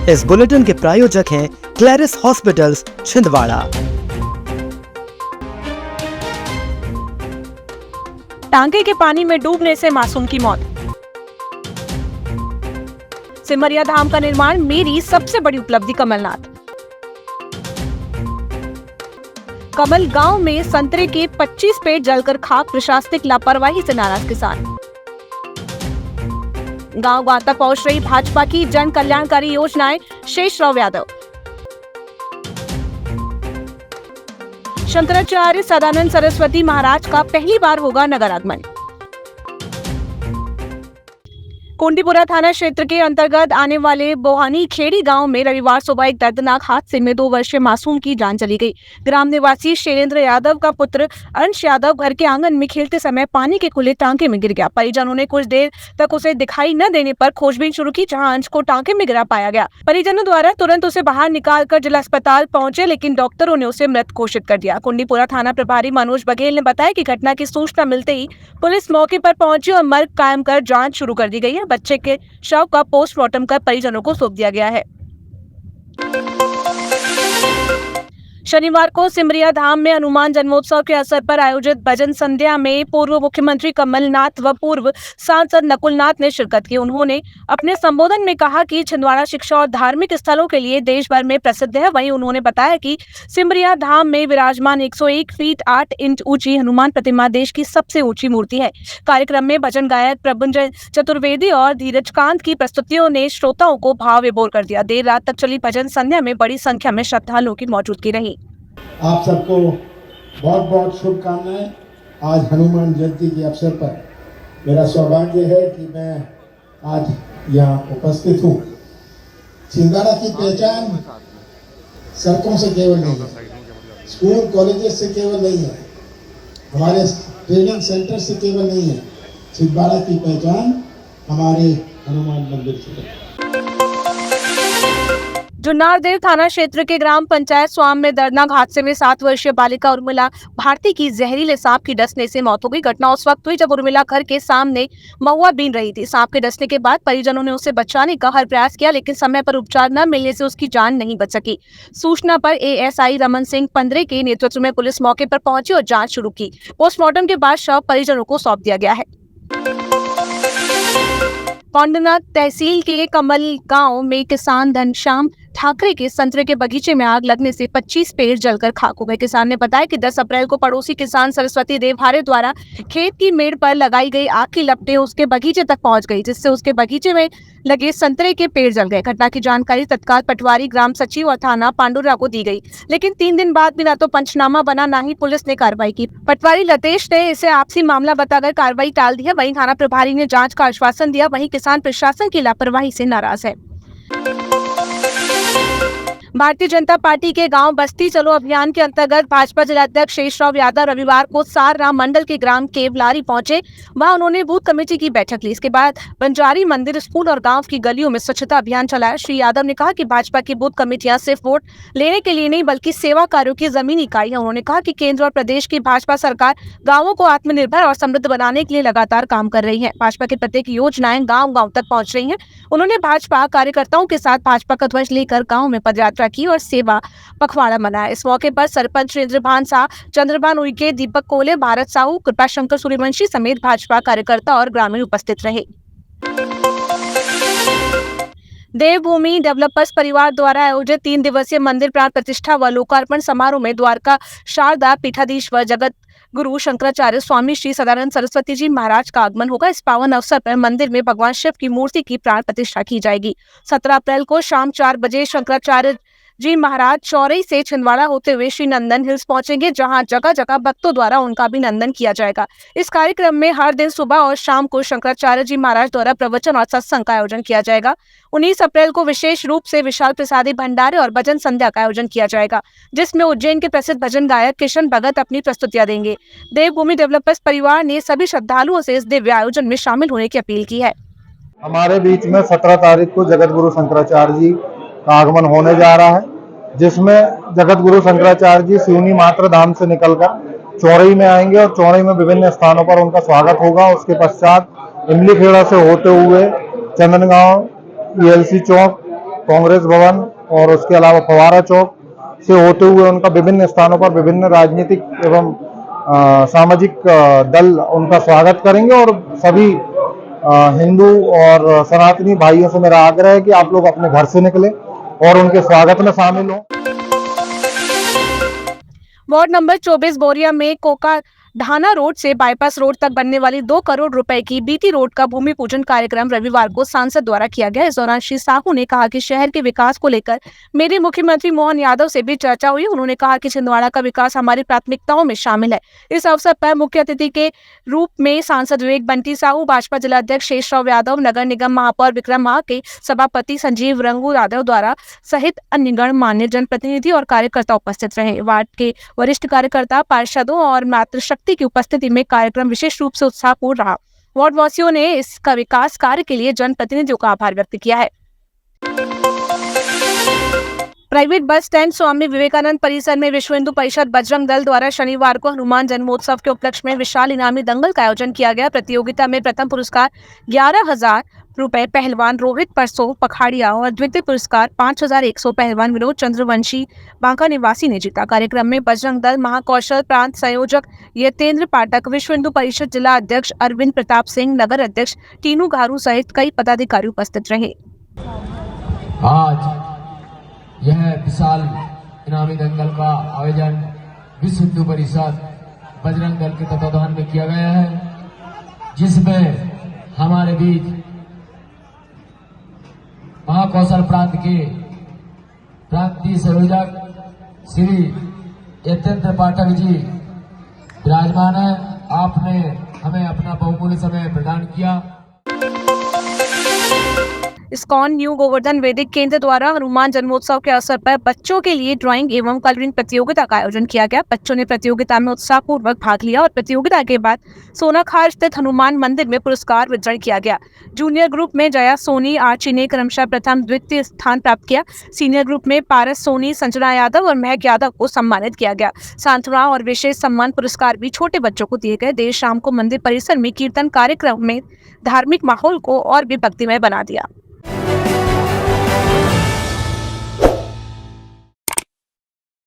इस बुलेटिन के प्रायोजक हैं क्लैरिस हॉस्पिटल्स छिंदवाड़ा। टांगे के पानी में डूबने से मासूम की मौत। सिमरिया धाम का निर्माण मेरी सबसे बड़ी उपलब्धि। कमलनाथ। कमल गांव में संतरे के 25 पेड़ जलकर खाक, प्रशासनिक लापरवाही से नाराज किसान। गांव गांव तक पहुंच रही भाजपा की जन कल्याणकारी योजनाएं, शेषराव यादव। शंकराचार्य सदानंद सरस्वती महाराज का पहली बार होगा नगर आगमन। कुंडीपुरा थाना क्षेत्र के अंतर्गत आने वाले बोहानी खेड़ी गांव में रविवार सुबह एक दर्दनाक हादसे में 2 वर्षीय मासूम की जान चली गई। ग्राम निवासी शैलेंद्र यादव का पुत्र अंश यादव घर के आंगन में खेलते समय पानी के खुले टांके में गिर गया। परिजनों ने कुछ देर तक उसे दिखाई न देने पर खोजबीन शुरू की, जहाँ अंश को टांके में गिरा पाया गया। परिजनों द्वारा तुरंत उसे बाहर निकालकर जिला अस्पताल पहुंचे, लेकिन डॉक्टरों ने उसे मृत घोषित कर दिया। कुंडीपुरा थाना प्रभारी मनोज बघेल ने बताया कि घटना की सूचना मिलते ही पुलिस मौके पर पहुंची और मर्ग कायम कर जांच शुरू कर दी गई है। बच्चे के शव का पोस्टमार्टम कर परिजनों को सौंप दिया गया है। शनिवार को सिमरिया धाम में हनुमान जन्मोत्सव के अवसर पर आयोजित भजन संध्या में पूर्व मुख्यमंत्री कमलनाथ व पूर्व सांसद नकुलनाथ ने शिरकत की। उन्होंने अपने संबोधन में कहा कि छिंदवाड़ा शिक्षा और धार्मिक स्थलों के लिए देश भर में प्रसिद्ध है। वहीं उन्होंने बताया कि सिमरिया धाम में विराजमान 101 फीट 8 इंच ऊंची हनुमान प्रतिमा देश की सबसे ऊंची मूर्ति है। कार्यक्रम में भजन गायक प्रभुंजय चतुर्वेदी और धीरज कांत की प्रस्तुतियों ने श्रोताओं को भाव विभोर कर दिया। देर रात तक चली भजन संध्या में बड़ी संख्या में श्रद्धालुओं की मौजूदगी रही। आप सबको बहुत बहुत शुभकामनाएं। आज हनुमान जयंती के अवसर पर मेरा सौभाग्य है कि मैं आज यहाँ उपस्थित हूँ। छिंदवाड़ा की पहचान सड़कों से केवल नहीं है, स्कूल कॉलेजेस से केवल नहीं है, हमारे ट्रेनिंग सेंटर से केवल नहीं है। छिंदवाड़ा की पहचान हमारे हनुमान मंदिर से है। जुन्नारदेव थाना क्षेत्र के ग्राम पंचायत स्वाम में दर्दनाक हादसे में 7 वर्षीय बालिका उर्मिला भारती की जहरीले सांप की डसने से मौत हो गई। घटना उस वक्त हुई जब उर्मिला घर के सामने महुआ बीन रही थी। सांप के डसने के बाद परिजनों ने उसे बचाने का हर प्रयास किया, लेकिन समय पर उपचार न मिलने से उसकी जान नहीं बच सकी। सूचना पर एएसआई रमन सिंह पंद्रे के नेतृत्व में पुलिस मौके पर पहुंची और जाँच शुरू की। पोस्टमार्टम के बाद शव परिजनों को सौंप दिया गया है। पौंडनाथ तहसील के कमल गांव में किसान घनश्याम ठाकरे के संतरे के बगीचे में आग लगने से 25 पेड़ जलकर खाक हो गए। किसान ने बताया कि 10 अप्रैल को पड़ोसी किसान सरस्वती देवहारे द्वारा खेत की मेड़ पर लगाई गई आग की लपटें उसके बगीचे तक पहुंच गई, जिससे उसके बगीचे में लगे संतरे के पेड़ जल गए। घटना की जानकारी तत्काल पटवारी ग्राम सचिव और थाना पांडुरा को दी गई, लेकिन 3 दिन बाद भी न तो पंचनामा बना, न ही पुलिस ने कार्रवाई की। पटवारी लतेश ने इसे आपसी मामला बताकर कार्रवाई टाल दी है। वहीं थाना प्रभारी ने जाँच का आश्वासन दिया। वहीं किसान प्रशासन की लापरवाही से नाराज है। भारतीय जनता पार्टी के गांव बस्ती चलो अभियान के अंतर्गत भाजपा जिलाध्यक्ष शेषराव यादव रविवार को सार राम मंडल के ग्राम केवलारी पहुंचे। वहां उन्होंने बूथ कमेटी की बैठक ली। इसके बाद बंजारी मंदिर, स्कूल और गांव की गलियों में स्वच्छता अभियान चलाया। श्री यादव ने कहा कि भाजपा की बूथ कमेटियां सिर्फ वोट लेने के लिए नहीं बल्कि सेवा कार्यों की जमीनी इकाई है। उन्होंने कहा कि केंद्र और प्रदेश की भाजपा सरकार गाँवों को आत्मनिर्भर और समृद्ध बनाने के लिए लगातार काम कर रही है। भाजपा की प्रत्येक योजनाएं गाँव गाँव तक पहुँच रही है। उन्होंने भाजपा कार्यकर्ताओं के साथ भाजपा का ध्वज लेकर गाँव में पदयात्रा की और सेवा पखवाड़ा मनाया। इस मौके पर सरपंच इंद्रभान शाह, चंद्रभान उइके, दीपक कोले, भारत साहू, कृपाशंकर सूर्यवंशी समेत भाजपा कार्यकर्ता और ग्रामीण उपस्थित रहे। देवभूमि डेवलपर्स परिवार द्वारा आयोजित 3 दिवसीय मंदिर प्राण प्रतिष्ठा व लोकार्पण समारोह में द्वारका शारदा पीठाधीश्वर जगत गुरु शंकराचार्य स्वामी श्री सदानंद सरस्वती जी महाराज का आगमन होगा। इस पावन अवसर पर मंदिर में भगवान शिव की मूर्ति की प्राण प्रतिष्ठा की जाएगी। 17 अप्रैल को शाम 4 बजे शंकराचार्य जी महाराज चौरई से छिंदवाड़ा होते हुए श्री नंदन हिल्स पहुंचेंगे, जहां जगह जगह भक्तों द्वारा उनका अभिनंदन किया जाएगा। इस कार्यक्रम में हर दिन सुबह और शाम को शंकराचार्य जी महाराज द्वारा प्रवचन और सत्संग का आयोजन किया जाएगा। 19 अप्रैल को विशेष रूप से विशाल प्रसादी भंडारे और भजन संध्या का आयोजन किया जाएगा, जिसमें उज्जैन के प्रसिद्ध भजन गायक किशन भगत अपनी प्रस्तुतियां देंगे। देवभूमि डेवलपर्स परिवार ने सभी श्रद्धालुओं से इस दिव्य आयोजन में शामिल होने की अपील की है। हमारे बीच में 17 तारीख को जगत गुरु शंकराचार्य जी का आगमन होने जा रहा है, जिसमें जगत गुरु शंकराचार्य जी सिवनी मात्र धाम से निकलकर चौरई में आएंगे और चौरई में विभिन्न स्थानों पर उनका स्वागत होगा। उसके पश्चात इमली खेड़ा से होते हुए चंदनगांव, ELC चौक, कांग्रेस भवन और उसके अलावा फवारा चौक से होते हुए उनका विभिन्न स्थानों पर विभिन्न राजनीतिक एवं सामाजिक दल उनका स्वागत करेंगे। और सभी हिंदू और सनातनी भाइयों से मेरा आग्रह है कि आप लोग अपने घर से निकले और उनके स्वागत में शामिल हों। वार्ड नंबर 24 बोरिया में कोका ढाना रोड से बाईपास रोड तक बनने वाली 2 करोड़ रुपए की बीटी रोड का भूमि पूजन कार्यक्रम रविवार को सांसद द्वारा किया गया। इस दौरान श्री साहू ने कहा कि शहर के विकास को लेकर मेरे मुख्यमंत्री मोहन यादव से भी चर्चा हुई। उन्होंने कहा कि छिंदवाड़ा का विकास हमारी प्राथमिकताओं में शामिल है। इस अवसर पर मुख्य अतिथि के रूप में सांसद विवेक बंटी साहू, भाजपा जिला अध्यक्ष शेषराव यादव, नगर निगम महापौर विक्रम माह के सभापति संजीव रंगू यादव द्वारा सहित अन्य गणमान्य जनप्रतिनिधि और कार्यकर्ता उपस्थित रहे। वार्ड के वरिष्ठ कार्यकर्ता, पार्षदों और मातृशक्ति की उपस्थिति में कार्यक्रम विशेष रूप से उत्साहपूर्ण रहा। वार्ड वासियों ने इसका विकास कार्य के लिए जनप्रतिनिधियों का आभार व्यक्त किया है। Private bus stand Swami Vivekananda परिसर में विश्व हिंदू परिषद बजरंग दल द्वारा शनिवार को हनुमान जन्मोत्सव के उपलक्ष्य में विशाल इनामी दंगल का आयोजन किया गया। प्रतियोगिता में प्रथम पुरस्कार 11,000 रुपए पहलवान रोहित परसो पखाड़िया और द्वितीय पुरस्कार 5,100 पहलवान विनोद चंद्रवंशी बांका निवासी ने जीता। कार्यक्रम में बजरंग दल महाकौशल प्रांत संयोजक यतेंद्र पाठक, विश्व हिंदू परिषद जिला अध्यक्ष अरविंद प्रताप सिंह, नगर अध्यक्ष टीनू घारू सहित कई पदाधिकारी उपस्थित रहे। आज यह विशाल इनामी दंगल का आयोजन विश्व हिंदू परिषद बजरंग दल के तत्वाधान में किया गया है, जिसमें हमारे बीच महाकौशल प्रांत के प्रांतीय संयोजक श्री यतेंद्र पाठक जी विराजमान है। आपने हमें अपना बहुमूल्य समय प्रदान किया। इस्कॉन न्यू गोवर्धन वैदिक केंद्र द्वारा हनुमान जन्मोत्सव के अवसर पर बच्चों के लिए ड्राइंग एवं कलरिंग प्रतियोगिता का आयोजन किया गया। बच्चों ने प्रतियोगिता में उत्साहपूर्वक भाग लिया और प्रतियोगिता के बाद सोनाखार स्थित हनुमान मंदिर में पुरस्कार वितरण किया गया। जूनियर ग्रुप में जया सोनी, आर्ची ने क्रमशः प्रथम द्वितीय स्थान प्राप्त किया। सीनियर ग्रुप में पारस सोनी, संजना यादव और महक यादव को सम्मानित किया गया। सांत्वना और विशेष सम्मान पुरस्कार भी छोटे बच्चों को दिए गए। देर शाम को मंदिर परिसर में कीर्तन कार्यक्रम में धार्मिक माहौल को और भी भक्तिमय बना दिया।